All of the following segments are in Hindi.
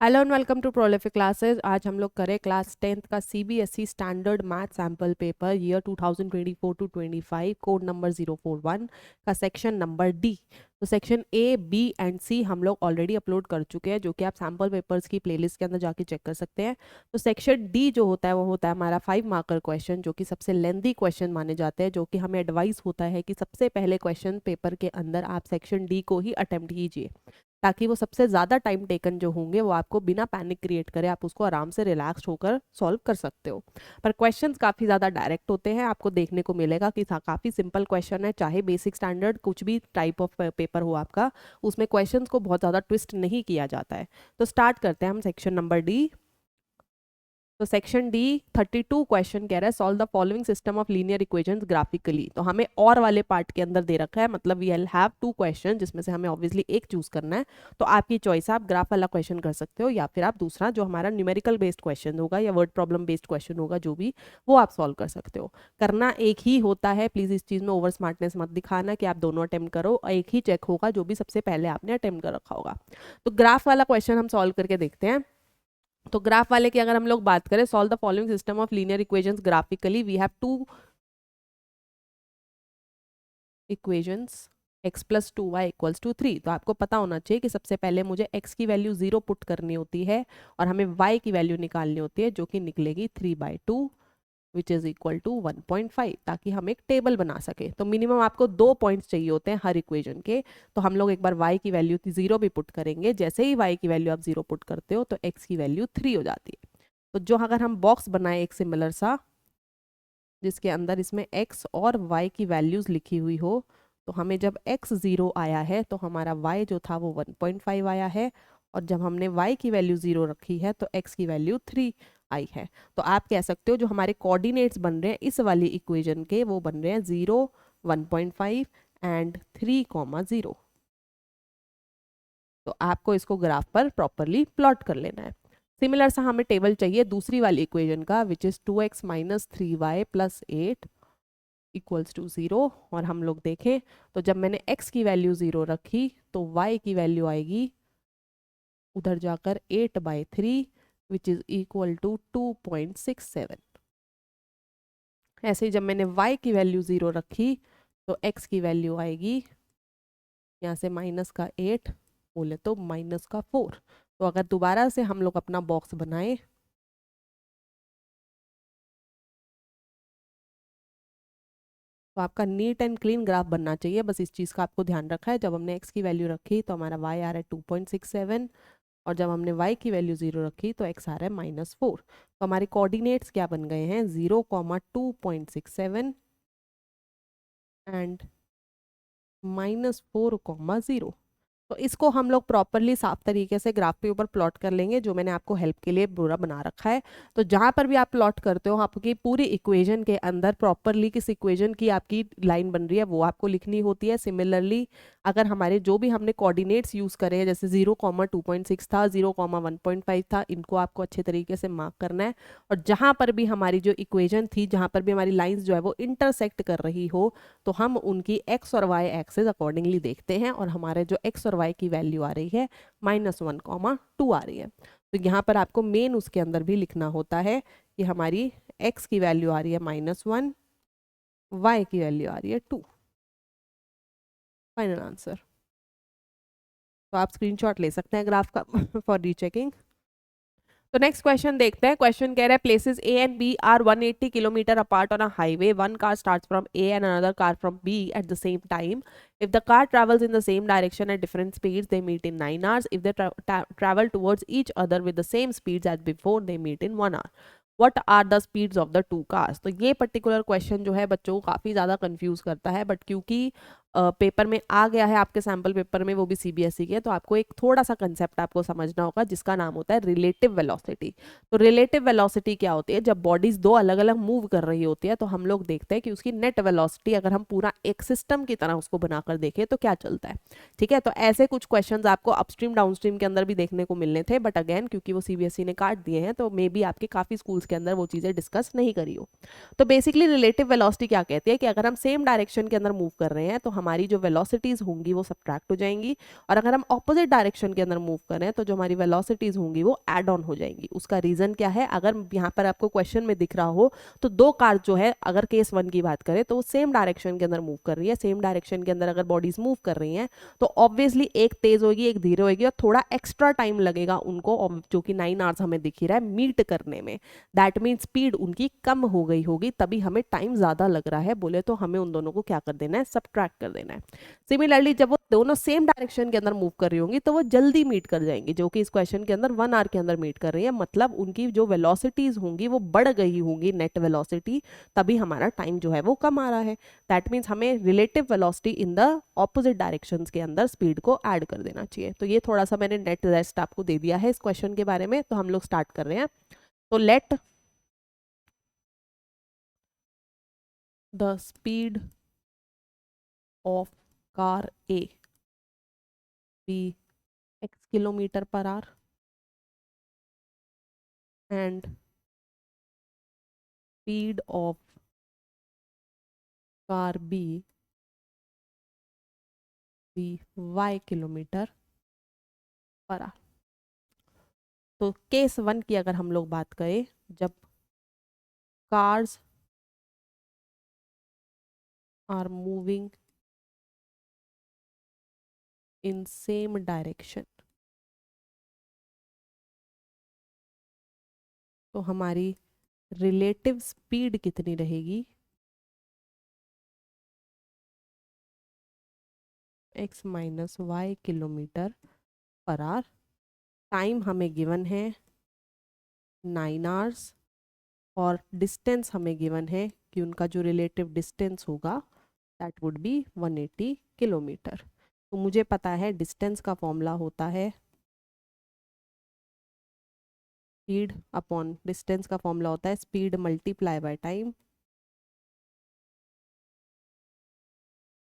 Hello and welcome to prolific classes. आज हम लोग करें क्लास 10th का CBSE standard math sample paper year 2024 to 25 code number 041 का सेक्शन नंबर डी। तो section A B and C हम लोग ऑलरेडी अपलोड कर चुके हैं, जो कि आप सैम्पल पेपर्स की प्लेलिस्ट के अंदर जाके चेक कर सकते हैं। तो सेक्शन डी जो होता है वो होता है हमारा 5 मार्कर क्वेश्चन, जो कि सबसे लेंथी क्वेश्चन माने जाते हैं, जो कि हमें एडवाइस होता है कि सबसे पहले क्वेश्चन पेपर के अंदर आप सेक्शन डी को ही अटेम्प्ट कीजिए, ताकि वो सबसे ज़्यादा टाइम टेकन जो होंगे वो आपको बिना पैनिक क्रिएट करे आप उसको आराम से रिलैक्स होकर सॉल्व कर सकते हो। पर क्वेश्चंस काफ़ी ज़्यादा डायरेक्ट होते हैं, आपको देखने को मिलेगा कि काफ़ी सिंपल क्वेश्चन है, चाहे बेसिक स्टैंडर्ड कुछ भी टाइप ऑफ पेपर हो आपका, उसमें क्वेश्चंस को बहुत ज़्यादा ट्विस्ट नहीं किया जाता है। तो स्टार्ट करते हैं हम सेक्शन नंबर डी। तो सेक्शन डी 32 क्वेश्चन कह रहा है solve the following system of linear equations graphically. तो हमें और वाले पार्ट के अंदर दे रखा है, मतलब वी विल हैव 2 क्वेश्चन जिसमें से हमें ऑब्वियसली एक चूज करना है। तो आपकी चॉइस है, आप ग्राफ वाला क्वेश्चन कर सकते हो या फिर आप दूसरा जो हमारा न्यूमेरिकल बेस्ड क्वेश्चन होगा या वर्ड प्रॉब्लम बेस्ड क्वेश्चन होगा, जो भी वो आप सॉल्व कर सकते हो। करना एक ही होता है, प्लीज इस चीज में ओवर स्मार्टनेस मत दिखाना कि आप दोनों अटेम्प्ट करो, एक ही चेक होगा जो भी सबसे पहले आपने अटेम्प्ट कर रखा होगा। तो ग्राफ वाला क्वेश्चन हम सॉल्व करके देखते हैं। तो ग्राफ वाले की अगर हम लोग बात करें, solve the following system of linear equations graphically, we have 2 equations x plus 2y equals to 3। तो आपको पता होना चाहिए कि सबसे पहले मुझे x की वैल्यू 0 पुट करनी होती है और हमें y की वैल्यू निकालनी होती है, जो कि निकलेगी 3/2 विच इज इक्वल टू 1.5, ताकि हम एक टेबल बना सके। तो मिनिमम आपको 2 पॉइंट्स चाहिए होते हैं हर इक्वेशन के। तो हम लोग एक बार y की वैल्यू 0 भी पुट करेंगे, जैसे ही y की वैल्यू आप 0 पुट करते हो तो x की वैल्यू 3 हो जाती है। तो जो अगर हम बॉक्स बनाए एक सिमिलर सा, जिसके अंदर इसमें x और y की वैल्यूज लिखी हुई हो, तो हमें जब x 0 आया है तो हमारा y जो था वो 1.5 आया है, और जब हमने y की वैल्यू 0 रखी है तो x की वैल्यू 3 आई है। तो आप कह सकते हो जो हमारे कोऑर्डिनेट्स बन रहे हैं इस वाली इक्वेशन के, वो बन रहे हैं 0, 1.5 एंड 3,0। तो आपको इसको ग्राफ पर प्रॉपरली प्लॉट कर लेना है। सिमिलर सा हमें टेबल चाहिए दूसरी वाली इक्वेशन का, which is 2x minus 3y plus 8 equals to 0। और हम लोग देखें तो जब मैंने x की वैल्यू 0 रखी तो y की वैल्यू आएगी उधर जाकर 8/3 विच इज इक्वल टू 2.67। ऐसे ही जब मैंने y की वैल्यू 0 रखी तो x की वैल्यू आएगी यहाँ से माइनस का 8 बोले तो माइनस का 4। तो अगर दोबारा से हम लोग अपना बॉक्स बनाए, तो आपका नीट एंड क्लीन ग्राफ बनना चाहिए। बस इस चीज़ का आपको ध्यान रखा है, जब हमने x की वैल्यू रखी तो हमारा y आ रहा है 2.67, और जब हमने y की वैल्यू 0 रखी तो x आ रहा है -4। तो हमारे कोऑर्डिनेट्स क्या बन गए हैं, 0,2.67 एंड -4,0। तो इसको हम लोग प्रॉपरली साफ तरीके से ग्राफ के ऊपर प्लॉट कर लेंगे, जो मैंने आपको हेल्प के लिए पूरा बना रखा है। तो जहां पर भी आप प्लॉट करते हो, आपकी पूरी इक्वेशन के अंदर प्रॉपरली किस इक्वेशन की आपकी लाइन बन रही है वो आपको लिखनी होती है। सिमिलरली अगर हमारे जो भी हमने कोऑर्डिनेट्स यूज करे हैं, जैसे 0,2.6 था, 0,1.5 था, इनको आपको अच्छे तरीके से मार्क करना है। और जहां पर भी हमारी जो इक्वेशन थी, जहां पर भी हमारी लाइंस जो है वो इंटरसेक्ट कर रही हो, तो हम उनकी x और y एक्सेस अकॉर्डिंगली देखते हैं, और हमारे जो x और y की वैल्यू आ रही है -1,2 आ रही है। तो यहाँ पर आपको मेन उसके अंदर भी लिखना होता है कि हमारी x की वैल्यू आ रही है -1, y की वैल्यू आ रही है 2। Final answer. तो आप स्क्रीनशॉट ले सकते हैं ग्राफ का फॉर रीचेकिंग। तो नेक्स्ट क्वेश्चन देखते हैं। क्वेश्चन कह रहा है places A and B are 180 kilometre apart on a highway, one car starts from A and another car from B at the same time. If the car travels in the same direction at different speeds, they meet in 9 hours. If they travel towards each other with the same speeds as before, they meet in 1 hour. What are the speeds of the two cars? तो ये पर्टिकुलर क्वेश्चन जो है बच्चों को काफ़ी ज़्यादा कंफ्यूज करता है, बट क्योंकि पेपर में आ गया है, आपके सैम्पल पेपर में, वो भी सीबीएसई के, तो आपको एक थोड़ा सा कंसेप्ट आपको समझना होगा, जिसका नाम होता है रिलेटिव वेलोसिटी। तो रिलेटिव वेलोसिटी क्या होती है, जब बॉडीज दो अलग अलग मूव कर रही होती है तो हम लोग देखते हैं कि उसकी नेट वेलोसिटी, अगर हम पूरा एक सिस्टम की तरह उसको बनाकर देखें तो क्या चलता है। ठीक है, तो ऐसे कुछ क्वेश्चंस आपको अपस्ट्रीम डाउनस्ट्रीम के अंदर भी देखने को मिलने थे, बट अगेन क्योंकि वो सीबीएसई ने काट दिए हैं तो मे बी आपके काफ़ी स्कूल्स के अंदर वो चीज़ें डिस्कस नहीं करी हो। तो बेसिकली रिलेटिव वेलोसिटी क्या कहती है कि अगर हम सेम डायरेक्शन के अंदर मूव कर रहे हैं तो हमारी जो वेलोसिटीज होंगी वो सब्ट्रैक्ट हो जाएंगी, और अगर हम ऑपोजिट डायरेक्शन के अंदर मूव करें तो जो हमारी वेलोसिटीज होंगी वो एड ऑन हो जाएंगी। उसका रीजन क्या है, अगर यहाँ पर आपको क्वेश्चन में दिख रहा हो तो दो कार जो है, अगर केस 1 की बात करें तो वो सेम डायरेक्शन के अंदर मूव कर रही है, सेम डायरेक्शन के अंदर अगर बॉडीज मूव कर रही हैं तो ऑब्वियसली एक तेज होगी एक धीरे होगी, और थोड़ा एक्स्ट्रा टाइम लगेगा उनको, जो कि 9 आवर्स हमें दिख ही रहा है, मीट करने में। दैट मीन स्पीड उनकी कम हो गई होगी, तभी हमें टाइम ज्यादा लग रहा है। बोले तो हमें उन दोनों को क्या कर देना है, सब्ट्रैक्ट कर देना है। सिमिलरली जब वो दोनों सेम डायरेक्शन के अंदर मूव कर रही होंगी तो वो जल्दी मीट कर जाएंगी, जो कि इस क्वेश्चन के अंदर 1 आवर के अंदर मीट कर रही है, मतलब उनकी जो वेलोसिटीज होंगी वो बढ़ गई होंगी, नेट वेलोसिटी, तभी हमारा टाइम जो है वो कम आ रहा है। दैट मीन्स हमें relative velocity in the opposite directions के अंदर स्पीड को ऐड कर देना चाहिए। तो ये थोड़ा सा मैंने नेट रेस्ट आपको दे दिया है इस क्वेश्चन के बारे में। तो हम लोग स्टार्ट कर रहे हैं। तो let the speed of car A B x kilometre per hour and speed of car B be y kilometre per hour. तो केस 1 की अगर हम लोग बात करें, जब cars are moving in same direction, तो हमारी रिलेटिव स्पीड कितनी रहेगी, x minus y kilometre per hour. Time हमें गिवन है 9 आवर्स, और डिस्टेंस हमें गिवन है कि उनका जो रिलेटिव डिस्टेंस होगा दैट वुड बी 180 किलोमीटर। तो मुझे पता है डिस्टेंस का फॉर्मूला होता है स्पीड अपॉन डिस्टेंस का फॉर्मूला होता है स्पीड मल्टीप्लाई बाय टाइम।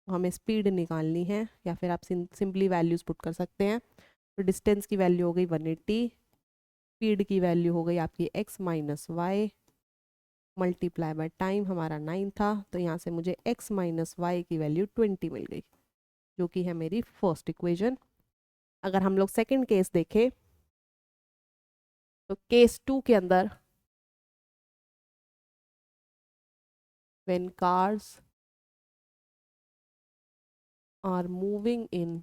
हमें स्पीड निकालनी है, या फिर आप सिंपली वैल्यूज पुट कर सकते हैं। तो डिस्टेंस की वैल्यू हो गई 180, स्पीड की वैल्यू हो गई आपकी x minus y multiply by time, हमारा 9 था, तो यहाँ से मुझे x माइनस वाई की वैल्यू 20 मिल गई, जो कि है मेरी फर्स्ट इक्वेशन। अगर हम लोग सेकंड केस देखें, तो केस 2 के अंदर when cars are moving in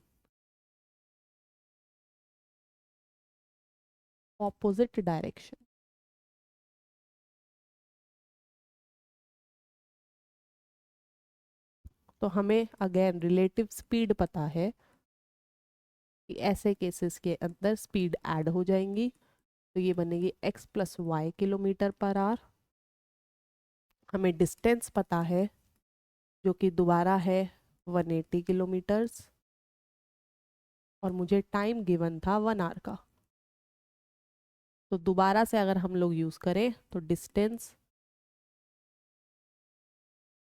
opposite direction, तो हमें अगेन रिलेटिव स्पीड पता है कि ऐसे केसेस के अंदर स्पीड ऐड हो जाएंगी, तो ये बनेगी x plus y kilometre per hour. हमें डिस्टेंस पता है जो कि दोबारा है 180 किलोमीटर्स, और मुझे टाइम गिवन था 1 आवर का। तो दोबारा से अगर हम लोग यूज करें तो distance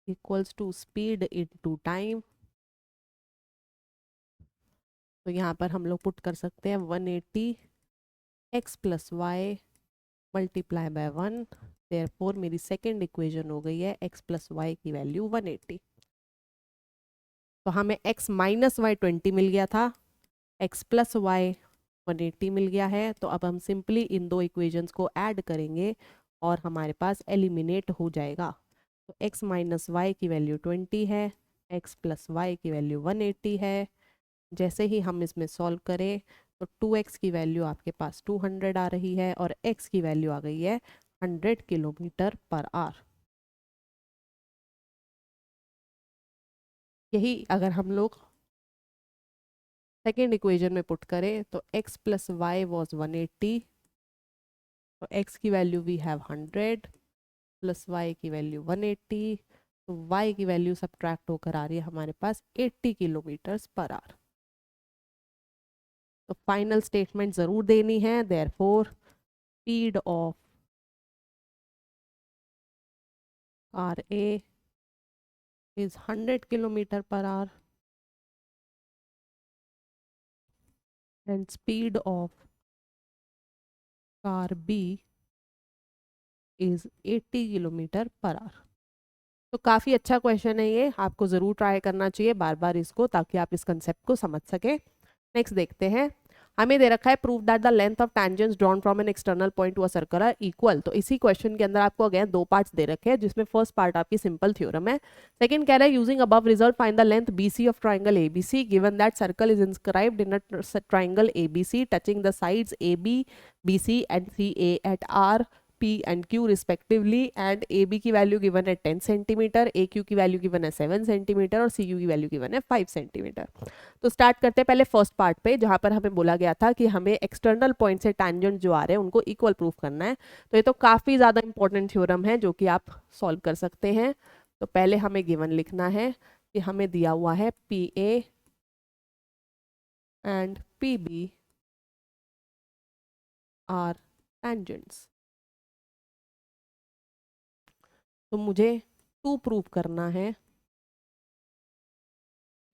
equals to speed into time. तो यहाँ पर हम लोग पुट कर सकते हैं 180 x plus y multiply by 1। Therefore मेरी सेकेंड इक्वेशन हो गई है x प्लस वाई की वैल्यू 180। तो हमें x माइनस वाई 20 मिल गया था, x प्लस वाई 180 मिल गया है। तो अब हम सिंपली इन दो इक्वेशंस को ऐड करेंगे और हमारे पास एलिमिनेट हो जाएगा। तो x माइनस वाई की वैल्यू 20 है, x प्लस वाई की वैल्यू 180 है। जैसे ही हम इसमें सॉल्व करें तो 2x की वैल्यू आपके पास 200 आ रही है, और x की वैल्यू आ गई है 100 किलोमीटर पर आवर। यही अगर हम लोग सेकेंड इक्वेशन में पुट करें तो x प्लस वाई वॉज 180, तो x की value we have 100 plus y की वैल्यू 180, तो y की वैल्यू सब्ट्रैक्ट होकर आ रही है हमारे पास 80 किलोमीटर्स पर आवर। तो फाइनल स्टेटमेंट जरूर देनी है, therefore speed of car A is 100 kilometre per hour and speed of car B is 80 kilometre per hour. तो काफ़ी अच्छा क्वेश्चन है ये, आपको ज़रूर ट्राई करना चाहिए बार बार इसको, ताकि आप इस कंसेप्ट को समझ सकें। नेक्स्ट देखते हैं, हमें दे रखा है prove that the length of tangents drawn from an external point to a circle are equal. तो इसी क्वेश्चन के अंदर आपको अगेन दो पार्ट्स दे रखे हैं, जिसमें फर्स्ट पार्ट आपकी सिंपल थ्योरम है। सेकंड कह रहा है using above result find the length BC of triangle ABC given that circle is inscribed in a triangle ABC touching the sides AB BC and CA at R P and Q respectively and AB की वैल्यू गिवन है 10 सेंटीमीटर, AQ की वैल्यू गिवन है 7 सेंटीमीटर और CQ की वैल्यू गिवन है 5 सेंटीमीटर। तो स्टार्ट करते हैं पहले फर्स्ट पार्ट पे, जहां पर हमें बोला गया था कि हमें एक्सटर्नल पॉइंट से टैंजेंट जो आ रहे हैं उनको इक्वल प्रूफ करना है। तो ये तो काफ़ी ज़्यादा इंपॉर्टेंट थ्योरम है जो कि आप सॉल्व कर सकते हैं। तो पहले हमें गिवन लिखना है कि हमें दिया हुआ है PA and PB are tangents। तो मुझे टू प्रूव करना है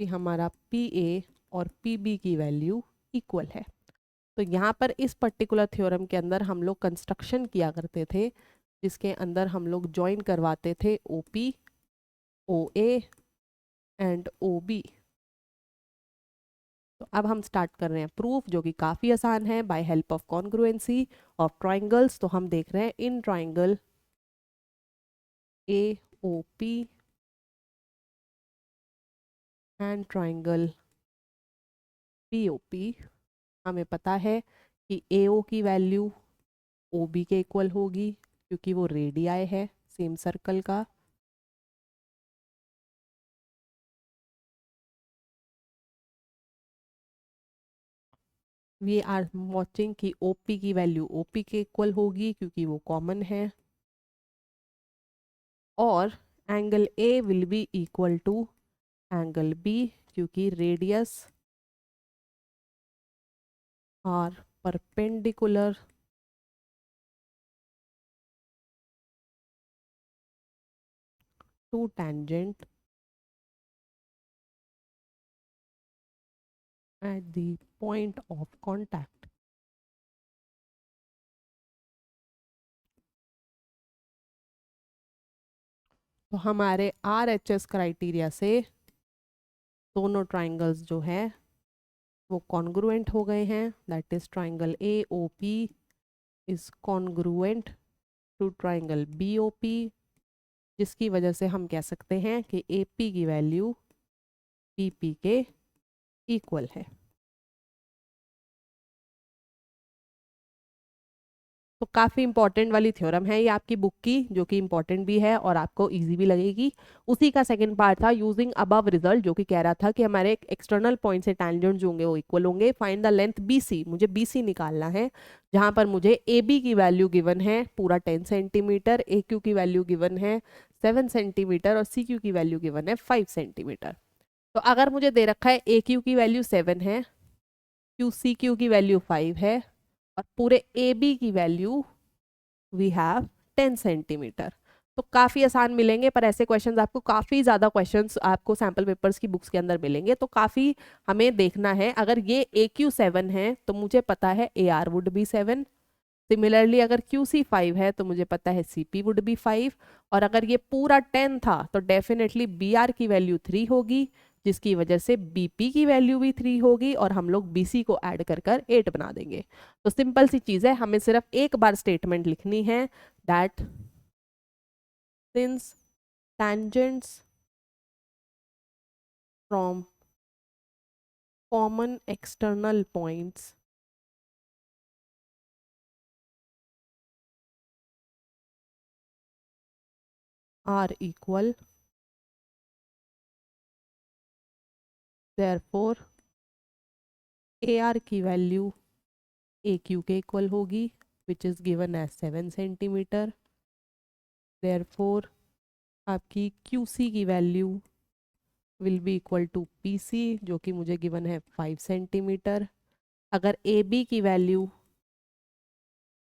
कि हमारा PA और PB की वैल्यू इक्वल है। तो यहाँ पर इस पर्टिकुलर थ्योरम के अंदर हम लोग कंस्ट्रक्शन किया करते थे, जिसके अंदर हम लोग ज्वाइन करवाते थे OP, OA एंड OB। तो अब हम स्टार्ट कर रहे हैं प्रूफ, जो कि काफ़ी आसान है, by help of congruency of triangles. तो हम देख रहे हैं in triangle AOP and triangle POP, हमें पता है कि AO की वैल्यू OB के इक्वल होगी, क्योंकि वो रेडियाई है सेम सर्कल का। वी आर वॉचिंग कि OP की वैल्यू OP के इक्वल होगी, क्योंकि वो कॉमन है। और angle A will be equal to angle B, क्योंकि radius are perpendicular to tangent at the point of contact। तो हमारे RHS क्राइटेरिया से दोनों ट्राइंगल्स जो है वो कॉन्ग्रुएंट हो गए हैं। That is triangle AOP is congruent to triangle BOP, जिसकी वजह से हम कह सकते हैं कि AP की वैल्यू PP के इक्वल है। तो काफ़ी इंपॉर्टेंट वाली थ्योरम है ये आपकी बुक की, जो कि इंपॉर्टेंट भी है और आपको इजी भी लगेगी। उसी का सेकंड पार्ट था यूजिंग अबव रिजल्ट, जो कि कह रहा था कि हमारे एक्सटर्नल पॉइंट से टैंजेंट जो होंगे वो इक्वल होंगे। फाइंड द लेंथ BC, मुझे BC निकालना है, जहां पर मुझे AB की वैल्यू गिवन है पूरा 10 सेंटीमीटर, AQ की वैल्यू गिवन है 7 सेंटीमीटर और CQ की वैल्यू गिवन है 5 सेंटीमीटर। तो अगर मुझे दे रखा है AQ की वैल्यू 7 है, CQ की वैल्यू 5 है और पूरे AB की वैल्यू वी हैव 10 सेंटीमीटर, तो काफ़ी आसान मिलेंगे। पर ऐसे क्वेश्चंस आपको काफ़ी ज़्यादा क्वेश्चंस आपको सैम्पल पेपर्स की बुक्स के अंदर मिलेंगे, तो काफ़ी हमें देखना है। अगर ये AQ 7 है तो मुझे पता है AR वुड बी 7। सिमिलरली अगर QC 5 है तो मुझे पता है CP वुड बी 5। और अगर ये पूरा 10 था तो डेफिनेटली BR की वैल्यू 3 होगी, जिसकी वजह से BP की वैल्यू भी 3 होगी और हम लोग BC को ऐड कर कर 8 बना देंगे। तो सिंपल सी चीज़ है, हमें सिर्फ एक बार स्टेटमेंट लिखनी है that since tangents from common external points are equal, therefore AR की वैल्यू AQ के इक्वल होगी, which is given as 7 centimetre. therefore आपकी QC की value will be equal to PC, जो कि मुझे गिवन है 5 सेंटीमीटर। अगर AB की वैल्यू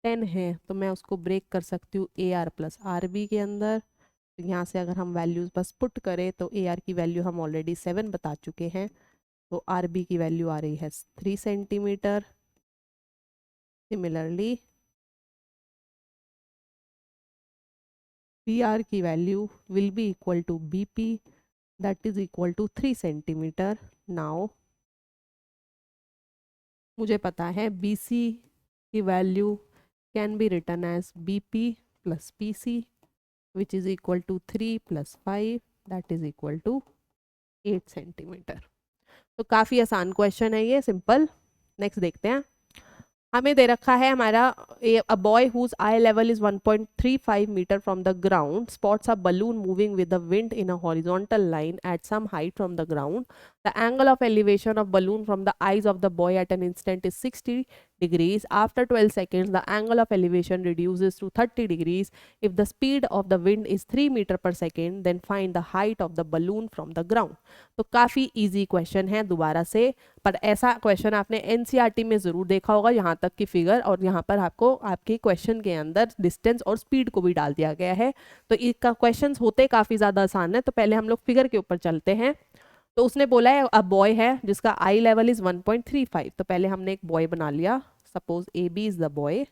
10 है तो मैं उसको ब्रेक कर सकती हूँ AR प्लस RB के अंदर। तो यहाँ से अगर हम वैल्यूज बस पुट करें तो AR की वैल्यू हम ऑलरेडी 7 बता चुके हैं, तो RB की वैल्यू आ रही है 3 सेंटीमीटर। सिमिलरली पी आर की value will be equal to B P, that is equal to 3 centimetre. Now मुझे पता है बी सी की value can be written as B P plus P C which is equal to 3 plus 5 that is equal to 8 centimetre. तो काफ़ी आसान क्वेश्चन है ये, सिंपल। नेक्स्ट देखते हैं। हमें दे रखा है हमारा a boy whose eye level is 1.35 metre from the ground spots a balloon moving with the wind in a horizontal line at some height from the ground. The angle of elevation of balloon from the eyes of the boy at an instant is 60 degrees. After 12 seconds, the angle of elevation reduces to 30 degrees. If the speed of the wind is 3 meter per second, then find the height of the balloon from the ground. तो काफ़ी इजी क्वेश्चन है दोबारा से, पर ऐसा क्वेश्चन आपने एनसीईआरटी में ज़रूर देखा होगा, यहाँ तक की फिगर, और यहाँ पर आपको आपके क्वेश्चन के अंदर डिस्टेंस और स्पीड को भी डाल दिया गया है। तो इसका क्वेश्चन होते काफ़ी ज़्यादा आसान है। तो पहले हम लोग फिगर के ऊपर चलते हैं। तो उसने बोला है अ बॉय है जिसका आई लेवल इज 1.35। तो पहले हमने एक बॉय बना लिया, suppose A B is the boy.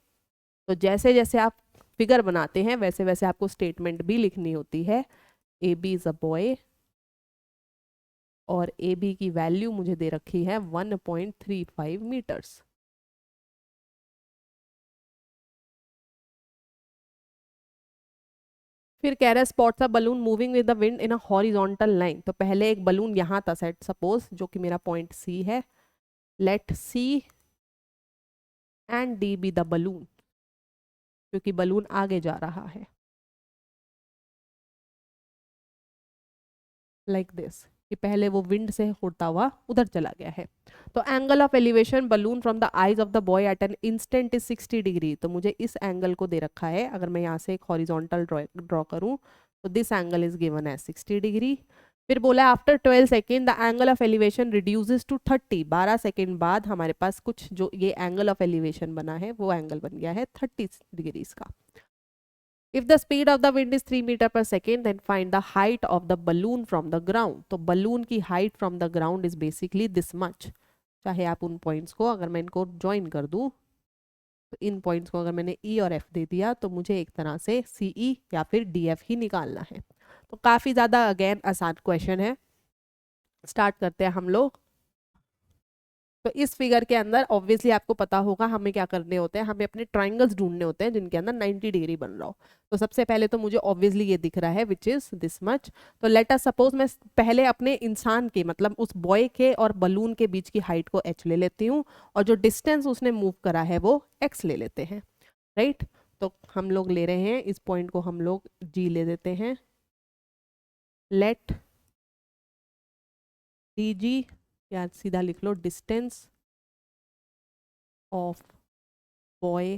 तो जैसे जैसे आप फिगर बनाते हैं वैसे वैसे आपको स्टेटमेंट भी लिखनी होती है। A B is a boy और ए बी की वैल्यू मुझे दे रखी है 1.35 मीटर्स। फिर कह रहा है spots a balloon moving with the wind in a horizontal line. तो पहले एक बलून यहाँ था सेट, सपोज, जो कि मेरा पॉइंट सी है। Let see and D be the balloon, क्योंकि बलून आगे जा रहा है लाइक दिस, कि पहले वो विंड से उड़ता हुआ उधर चला गया है। तो angle of elevation balloon from the eyes of the boy at an instant is 60 degree. तो मुझे इस एंगल को दे रखा है, अगर मैं यहाँ से एक हॉरिजॉन्टल ड्रॉ करूँ तो this angle is given as 60 degree. फिर बोला after 12 second the angle of elevation reduces to 30। 12 second बाद हमारे पास कुछ जो ये एंगल ऑफ एलिवेशन बना है वो एंगल बन गया है 30 डिग्रीज का। If the speed of the wind is 3 meter per second, then find the height of the balloon from the ground. तो balloon की height from the ground is basically this much. चाहे आप उन points को, अगर मैं इनको join कर दूँ, तो इन points को अगर मैंने E और F दे दिया तो मुझे एक तरह से CE या फिर DF ही निकालना है। तो काफ़ी ज़्यादा अगेन आसान क्वेश्चन है। स्टार्ट करते हैं हम लोग। तो इस फिगर के अंदर ऑब्वियसली आपको पता होगा हमें क्या करने होते हैं, हमें अपने ट्राइंगल्स ढूंढने होते हैं जिनके अंदर 90 डिग्री बन रहा हो। तो सबसे पहले तो मुझे ऑब्वियसली ये दिख रहा है विच इज दिस मच। तो लेट अस सपोज मैं पहले अपने इंसान के, मतलब उस बॉय के और बलून के बीच की हाइट को h ले लेती हूँ, और जो डिस्टेंस उसने मूव करा है वो x ले लेते हैं, राइट। तो हम लोग ले रहे हैं इस पॉइंट को, हम लोग g ले देते हैं। लेट डी जी, या सीधा लिख लो distance of boy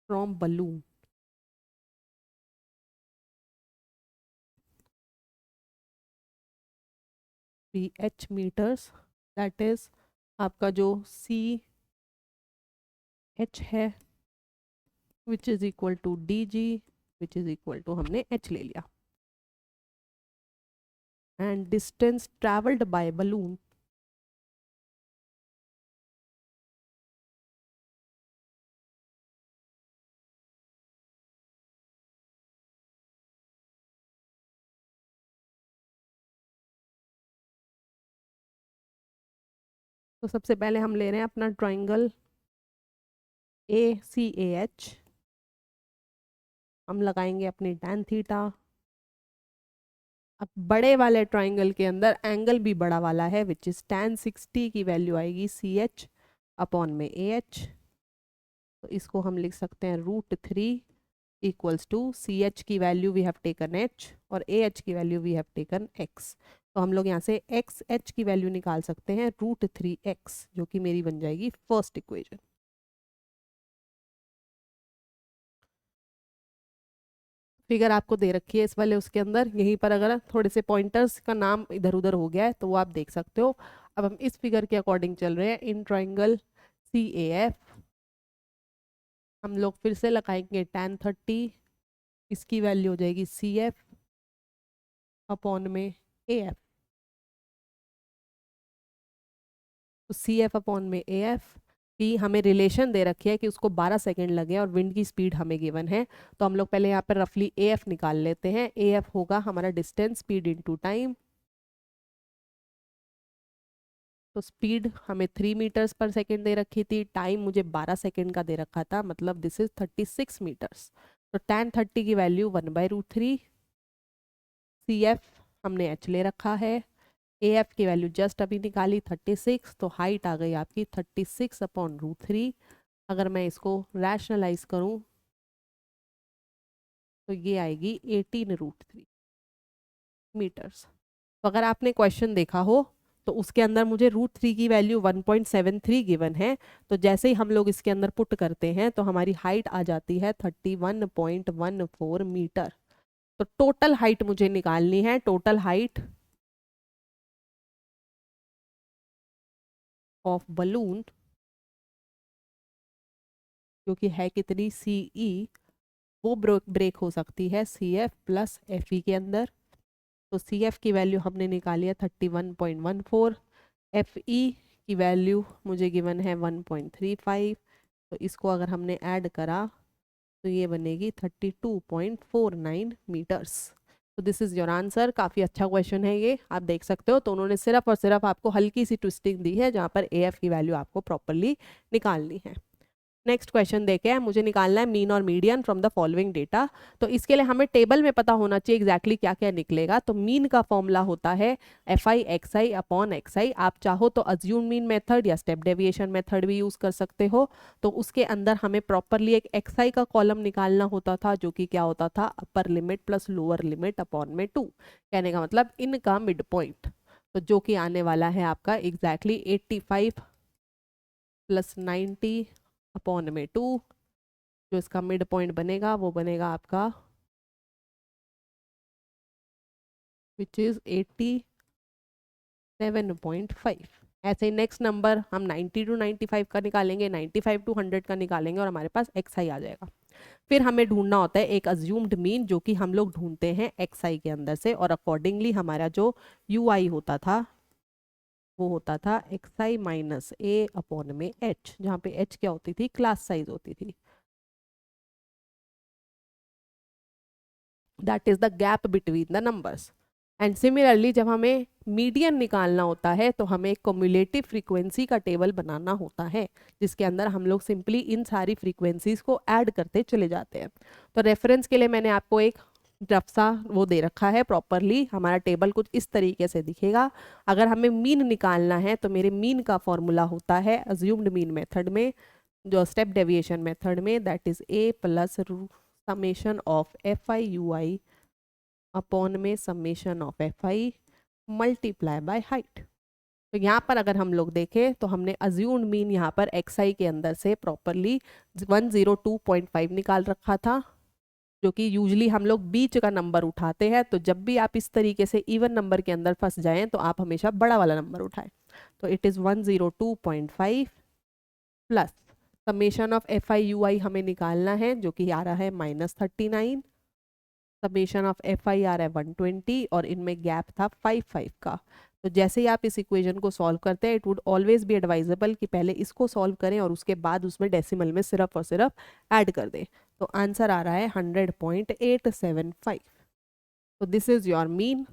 from balloon B H meters, that is आपका जो सी एच है which is equal to D G which is equal to, हमने एच ले लिया, and distance travelled by balloon तो सबसे पहले हम ले रहे हैं अपना triangle A C A H. हम लगाएंगे अपनी tan थीटा। अब बड़े वाले ट्राइंगल के अंदर एंगल भी बड़ा वाला है विच इज tan 60 की वैल्यू आएगी सी एच अपॉन में ए एच। तो इसको हम लिख सकते हैं √3 इक्वल्स टू सी एच की value we have taken H और ए एच की value we have taken x. तो हम लोग यहाँ से एक्स एच की वैल्यू निकाल सकते हैं √3x, जो कि मेरी बन जाएगी फर्स्ट इक्वेशन। फिगर आपको दे रखी है इस वाले उसके अंदर, यहीं पर अगर थोड़े से पॉइंटर्स का नाम इधर उधर हो गया है तो वो आप देख सकते हो। अब हम इस फिगर के अकॉर्डिंग चल रहे हैं। In triangle C A F हम लोग फिर से लगाएंगे tan 30, इसकी वैल्यू हो जाएगी सी एफ अपॉन में ए एफ। तो सी एफ अपॉन में ए एफ कि हमें रिलेशन दे रखी है कि उसको 12 सेकेंड लगे और विंड की स्पीड हमें गिवन है। तो हम लोग पहले यहाँ पर रफली ए एफ निकाल लेते हैं। ए एफ होगा हमारा डिस्टेंस स्पीड इनटू टाइम। तो स्पीड हमें 3 मीटर्स पर सेकेंड दे रखी थी, टाइम मुझे 12 सेकेंड का दे रखा था, मतलब दिस इज 36 मीटर्स। तो tan 30 की वैल्यू 1/√3। सी एफ हमने एच ले रखा है। ए एफ की वैल्यू जस्ट अभी निकाली 36, तो हाइट आ गई आपकी 36/√3। अगर मैं इसको रैशनलाइज करूं तो ये आएगी 18√3 मीटर्स। तो अगर आपने क्वेश्चन देखा हो तो उसके अंदर मुझे √3 की वैल्यू 1.73 गिवन है। तो जैसे ही हम लोग इसके अंदर पुट करते हैं तो हमारी हाइट आ जाती है 31.14 मीटर। तो टोटल हाइट मुझे निकालनी है, टोटल हाइट ऑफ बलून, क्योंकि है कितनी सीई, वो ब्रेक हो सकती है C F plus F E के अंदर। तो सी एफ की वैल्यू हमने निकाली है 31.14, एफ ई की वैल्यू मुझे गिवन है 1.35। तो इसको अगर हमने ऐड करा तो ये बनेगी 32.49 मीटर्स। तो दिस इज़ योर आंसर। काफ़ी अच्छा क्वेश्चन है ये, आप देख सकते हो। तो उन्होंने सिर्फ और सिर्फ आपको हल्की सी ट्विस्टिंग दी है जहाँ पर ए एफ की वैल्यू आपको प्रॉपरली निकालनी है। नेक्स्ट क्वेश्चन देखे हैं, मुझे निकालना है मीन और median from the following data. तो इसके लिए हमें टेबल में पता होना चाहिए एग्जैक्टली क्या क्या निकलेगा। तो मीन का फॉर्मूला होता है F I X I upon X I. आप चाहो तो अज्यूम मीन मेथड या स्टेप डेविएशन मेथड भी यूज कर सकते हो। तो उसके अंदर हमें प्रॉपरली एक एक्स आई का कॉलम निकालना होता था, जो कि क्या होता था, upper limit plus lower limit upon में 2। कहने का मतलब इनका मिड पॉइंट, तो जो कि आने वाला है आपका एग्जैक्टली 85 प्लस 90 अपॉन में 2। जो इसका मिड पॉइंट बनेगा वो बनेगा आपका विच इज 87.5। ऐसे ही नेक्स्ट नंबर हम 90 टू 95 का निकालेंगे, 95 टू 100 का निकालेंगे और हमारे पास एक्स आई आ जाएगा। फिर हमें ढूंढना होता है एक अज्यूम्ड मीन, जो कि हम लोग ढूंढते हैं एक्स आई के अंदर से, और अकॉर्डिंगली हमारा जो यू आई होता था वो होता था एक्स आई माइनस ए अपॉन में एच, जहाँ पे एच क्या होती थी, क्लास साइज होती थी। That is the gap between the numbers. And similarly जब हमें मीडियन निकालना होता है तो हमें एक कम्युलेटिव फ्रीक्वेंसी का टेबल बनाना होता है, जिसके अंदर हम लोग सिंपली इन सारी फ्रीक्वेंसीज को ऐड करते चले जाते हैं। तो रेफरेंस के लिए मैंने आपको एक रफ सा वो दे रखा है प्रॉपरली। हमारा टेबल कुछ इस तरीके से दिखेगा। अगर हमें मीन निकालना है तो मेरे मीन का फॉर्मूला होता है अज्यूम्ड मीन मेथड में, जो स्टेप डेविएशन मेथड में, that is A plus summation of F I U I upon में summation of F I multiply by height. तो यहाँ पर अगर हम लोग देखें तो हमने अज्यूम्ड मीन यहाँ पर एक्स आई के अंदर से प्रॉपरली 102.5 निकाल रखा था, जो कि यूजली हम लोग बीच का नंबर उठाते हैं। तो जब भी आप इस तरीके से इवन नंबर के अंदर फंस जाएं तो आप हमेशा बड़ा वाला नंबर उठाएं। तो it is 102.5 plus summation of F I U I हमें निकालना है, जो कि आ रहा है -39। समेशन ऑफ एफ आई आ रहा है 120 और इनमें गैप था 5 का। तो जैसे ही आप इस इक्वेशन को सॉल्व करते हैं, it would always be advisable कि पहले इसको सॉल्व करें और उसके बाद उसमें डेसिमल में सिर्फ और सिर्फ ऐड कर दें। तो आंसर आ रहा है 100.875। तो this is your mean.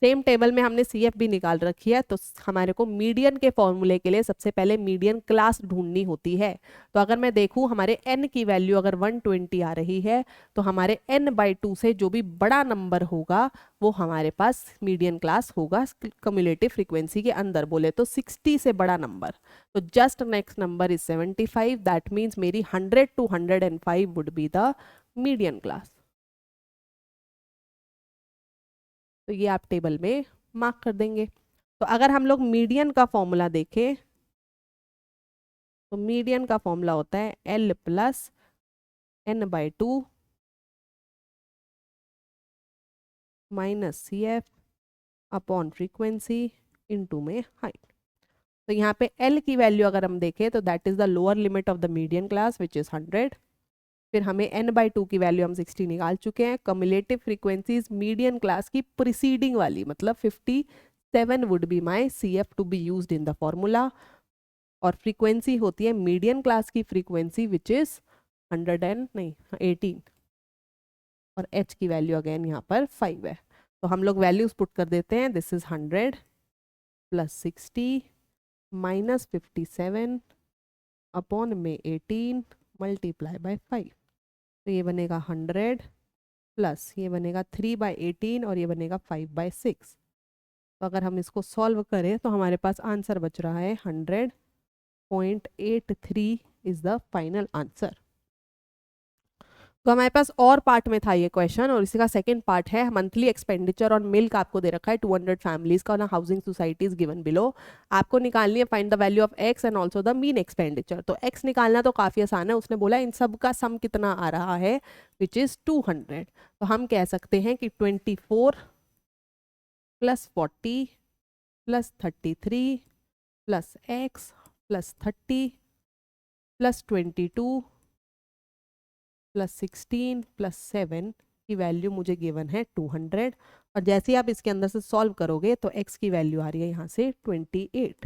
Same table में हमने सी एफ भी निकाल रखी है। तो हमारे को मीडियन के फॉर्मूले के लिए सबसे पहले मीडियन क्लास ढूंढनी होती है। तो अगर मैं देखूं हमारे n की वैल्यू अगर 120 आ रही है तो हमारे n/2 से जो भी बड़ा नंबर होगा वो हमारे पास मीडियन क्लास होगा कम्युलेटिव फ्रीक्वेंसी के अंदर। बोले तो 60 से बड़ा नंबर, तो just next number is 75। That means मेरी 100 to 105 would be the median class. तो ये आप टेबल में मार्क कर देंगे। तो अगर हम लोग मीडियन का फॉर्मूला देखें तो मीडियन का फॉर्मूला होता है L plus n/2 minus C F upon frequency into में हाइट। तो यहाँ पे L की वैल्यू अगर हम देखें तो that is the lower limit of the median class which is 100। फिर हमें n/2 की वैल्यू हम 60 निकाल चुके हैं। कम्युलेटिव फ्रीक्वेंसीज मीडियन क्लास की प्रीसीडिंग वाली मतलब 57 would be my C F to be used in the formula. और फ्रीक्वेंसी होती है मीडियन क्लास की फ्रीक्वेंसी विच इज 18, और h की वैल्यू अगेन यहाँ पर 5 है। तो हम लोग वैल्यूज पुट कर देते हैं, this is 100 plus 60 minus 57 upon में 18 मल्टीप्लाई बाय 5। तो ये बनेगा 100 प्लस ये बनेगा 3/18 और ये बनेगा 5/6। तो अगर हम इसको सॉल्व करें तो हमारे पास आंसर बच रहा है 100.83 इज द फाइनल आंसर। तो हमारे पास और पार्ट में था ये क्वेश्चन, और इसी का सेकंड पार्ट है मंथली एक्सपेंडिचर ऑन मिल्क आपको दे रखा है 200 फैमिलीज का ना हाउसिंग सोसाइटीज गिवन बिलो। आपको निकालनी है find the value of x and also the mean expenditure. तो एक्स निकालना तो काफी आसान है, उसने बोला इन सब का सम कितना आ रहा है विच इज 200। तो हम कह सकते हैं कि 24 plus 40 plus 33 plus x plus 30 plus 22 plus 16 plus 7 की वैल्यू मुझे गिवन है 200। और जैसे ही आप इसके अंदर से सॉल्व करोगे तो x की वैल्यू आ रही है यहाँ से 28।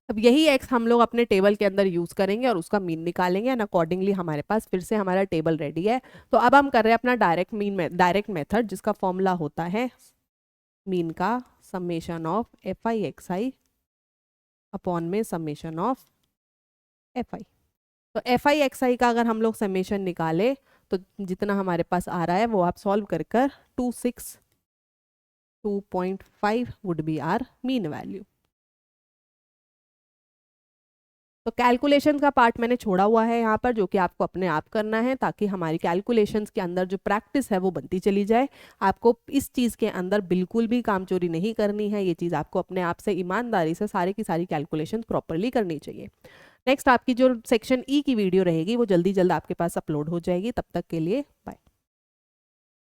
अब यही x हम लोग अपने टेबल के अंदर यूज करेंगे और उसका मीन निकालेंगे एंड अकॉर्डिंगली हमारे पास फिर से हमारा टेबल रेडी है। तो अब हम कर रहे हैं अपना डायरेक्ट मेथड, जिसका फॉर्मूला होता है मीन का समेशन ऑफ fi अपॉन में समेशन ऑफ fi। तो fi का अगर हम लोग समेशन निकाले तो जितना हमारे पास आ रहा है वो आप सॉल्व कर 262.5 would be our mean value. तो कैलकुलेशन का पार्ट मैंने छोड़ा हुआ है यहाँ पर, जो कि आपको अपने आप करना है ताकि हमारी कैलकुलेशंस के अंदर जो प्रैक्टिस है वो बनती चली जाए। आपको इस चीज़ के अंदर बिल्कुल भी कामचोरी नहीं करनी है, ये चीज़ आपको अपने आप से ईमानदारी से सारी की सारी कैलकुलेशन प्रॉपरली करनी चाहिए। नेक्स्ट आपकी जो सेक्शन ई की वीडियो रहेगी वो जल्दी आपके पास अपलोड हो जाएगी। तब तक के लिए बाय।